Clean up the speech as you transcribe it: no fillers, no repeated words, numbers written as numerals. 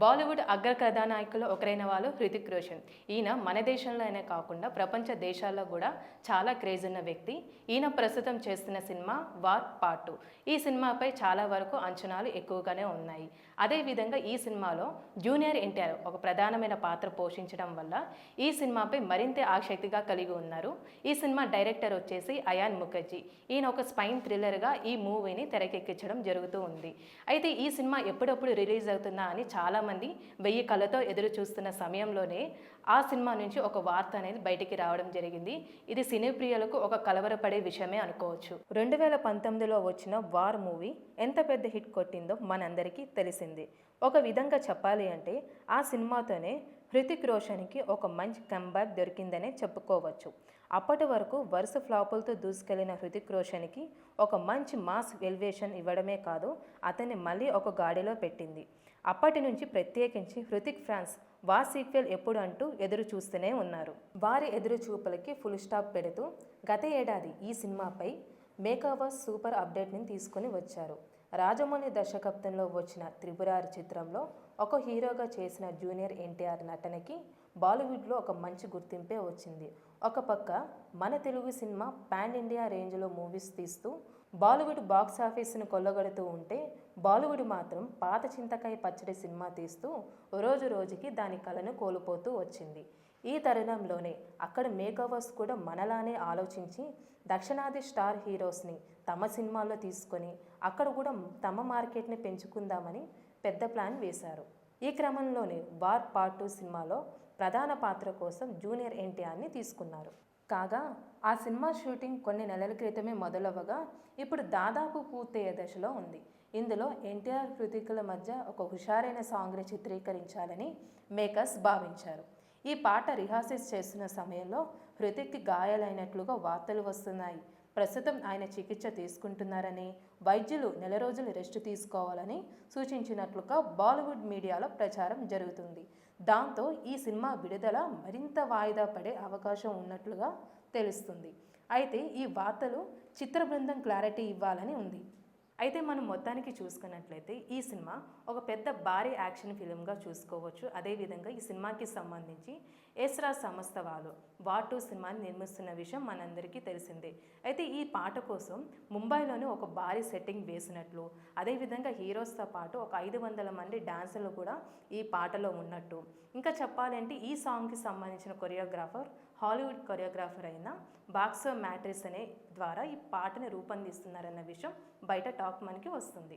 బాలీవుడ్ అగ్ర కథానాయకుల్లో ఒకరైన వాళ్ళు హృతిక్ రోషన్. ఈయన మన దేశంలోనే కాకుండా ప్రపంచ దేశాల్లో కూడా చాలా క్రేజ్ ఉన్న వ్యక్తి. ఈయన ప్రస్తుతం చేస్తున్న సినిమా వార్ పార్ట్ 2. ఈ సినిమాపై చాలా వరకు అంచనాలు ఎక్కువగానే ఉన్నాయి. అదేవిధంగా ఈ సినిమాలో జూనియర్ ఎన్టీఆర్ ఒక ప్రధానమైన పాత్ర పోషించడం వల్ల ఈ సినిమాపై మరింత ఆసక్తిగా కలిగి ఉన్నారు. ఈ సినిమా డైరెక్టర్ వచ్చేసి అయాన్ ముఖర్జీ. ఈయన ఒక స్పైన్ థ్రిల్లర్గా ఈ మూవీని తెరకెక్కించడం జరుగుతూ ఉంది. అయితే ఈ సినిమా ఎప్పుడప్పుడు రిలీజ్ అవుతుందా అని చాలామంది 1000 కళ్ళతో ఎదురు చూస్తున్న సమయంలోనే ఆ సినిమా నుంచి ఒక వార్త అనేది బయటికి రావడం జరిగింది. ఇది సినీ ప్రియులకు ఒక కలవరపడే విషయమే అనుకోవచ్చు. 2019లో వచ్చిన వార్ మూవీ ఎంత పెద్ద హిట్ కొట్టిందో మనందరికీ తెలిసింది. ఒక విధంగా చెప్పాలి అంటే ఆ సినిమాతోనే హృతిక్ రోషన్కి ఒక మంచి కంబ్యాక్ దొరికిందనే చెప్పుకోవచ్చు. అప్పటి వరకు వరుస ఫ్లాపులతో దూసుకెళ్లిన హృతిక్ రోషన్కి ఒక మంచి మాస్ ఎలివేషన్ ఇవ్వడమే కాదు, అతన్ని మళ్ళీ ఒక గాడిలో పెట్టింది. అప్పటి నుంచి ప్రత్యేకించి హృతిక్ ఫ్యాన్స్ వార్ సీక్వెల్ ఎప్పుడు అంటూ ఎదురు చూస్తూనే ఉన్నారు. వారి ఎదురు చూపులకి ఫుల్ స్టాప్ పెడుతూ గత ఏడాది ఈ సినిమాపై మేకర్స్ సూపర్ అప్డేట్ని తీసుకుని వచ్చారు. రాజమౌళి దర్శకత్వంలో వచ్చిన త్రిపురారి చిత్రంలో ఒక హీరోగా చేసిన జూనియర్ ఎన్టీఆర్ నటనకి బాలీవుడ్లో ఒక మంచి గుర్తింపే వచ్చింది. ఒక పక్క మన తెలుగు సినిమా పాన్ ఇండియా రేంజ్లో మూవీస్ తీస్తూ బాలీవుడ్ బాక్స్ ఆఫీస్ను కొల్లగొడుతూ ఉంటే, బాలీవుడ్ మాత్రం పాత చింతకాయ పచ్చడి సినిమా తీస్తూ రోజు రోజుకి దాని కళను కోల్పోతూ వచ్చింది. ఈ తరుణంలోనే అక్కడ మేకర్స్ కూడా మనలానే ఆలోచించి దక్షిణాది స్టార్ హీరోస్ని తమ సినిమాల్లో తీసుకొని అక్కడ కూడా తమ మార్కెట్ని పెంచుకుందామని పెద్ద ప్లాన్ వేశారు. ఈ క్రమంలోనే వార్ పార్ట్ 2 సినిమాలో ప్రధాన పాత్ర కోసం జూనియర్ ఎన్టీఆర్ని తీసుకున్నారు. కాగా ఆ సినిమా షూటింగ్ కొన్ని నెలల క్రితమే మొదలవ్వగా ఇప్పుడు దాదాపు పూర్తయ్యే దశలో ఉంది. ఇందులో ఎన్టీఆర్ హృతిక్ల మధ్య ఒక హుషారైన సాంగ్ని చిత్రీకరించాలని మేకర్స్ భావించారు. ఈ పాట రిహార్సల్స్ చేస్తున్న సమయంలో హృతిక్కి గాయాలైనట్లుగా వార్తలు వస్తున్నాయి. ప్రస్తుతం ఆయన చికిత్స తీసుకుంటున్నారని, వైద్యులు నెల రోజులు రెస్ట్ తీసుకోవాలని సూచించినట్లుగా బాలీవుడ్ మీడియాలో ప్రచారం జరుగుతుంది. దాంతో ఈ సినిమా విడుదల మరింత వాయిదా పడే అవకాశం ఉన్నట్లుగా తెలుస్తుంది. అయితే ఈ వార్తలు చిత్ర బృందం క్లారిటీ ఇవ్వాలని ఉంది. అయితే మనం మొత్తానికి చూసుకున్నట్లయితే ఈ సినిమా ఒక పెద్ద భారీ యాక్షన్ ఫిలింగా చూసుకోవచ్చు. అదేవిధంగా ఈ సినిమాకి సంబంధించి ఎస్రాజ్ సంస్థ వాళ్ళు వార్ 2 సినిమాని నిర్మిస్తున్న విషయం మనందరికీ తెలిసిందే. అయితే ఈ పాట కోసం ముంబైలోని ఒక భారీ సెట్టింగ్ వేసినట్లు, అదేవిధంగా హీరోస్తో పాటు ఒక 500 మంది డాన్సర్లు కూడా ఈ పాటలో ఉన్నట్టు, ఇంకా చెప్పాలంటే ఈ సాంగ్కి సంబంధించిన కొరియోగ్రాఫర్ హాలీవుడ్ కొరియోగ్రాఫర్ అయిన బాక్సో మ్యాట్రిస్ అనే ద్వారా ఈ పాటని రూపొందిస్తున్నారన్న విషయం బయట టాక్ మనకి వస్తుంది.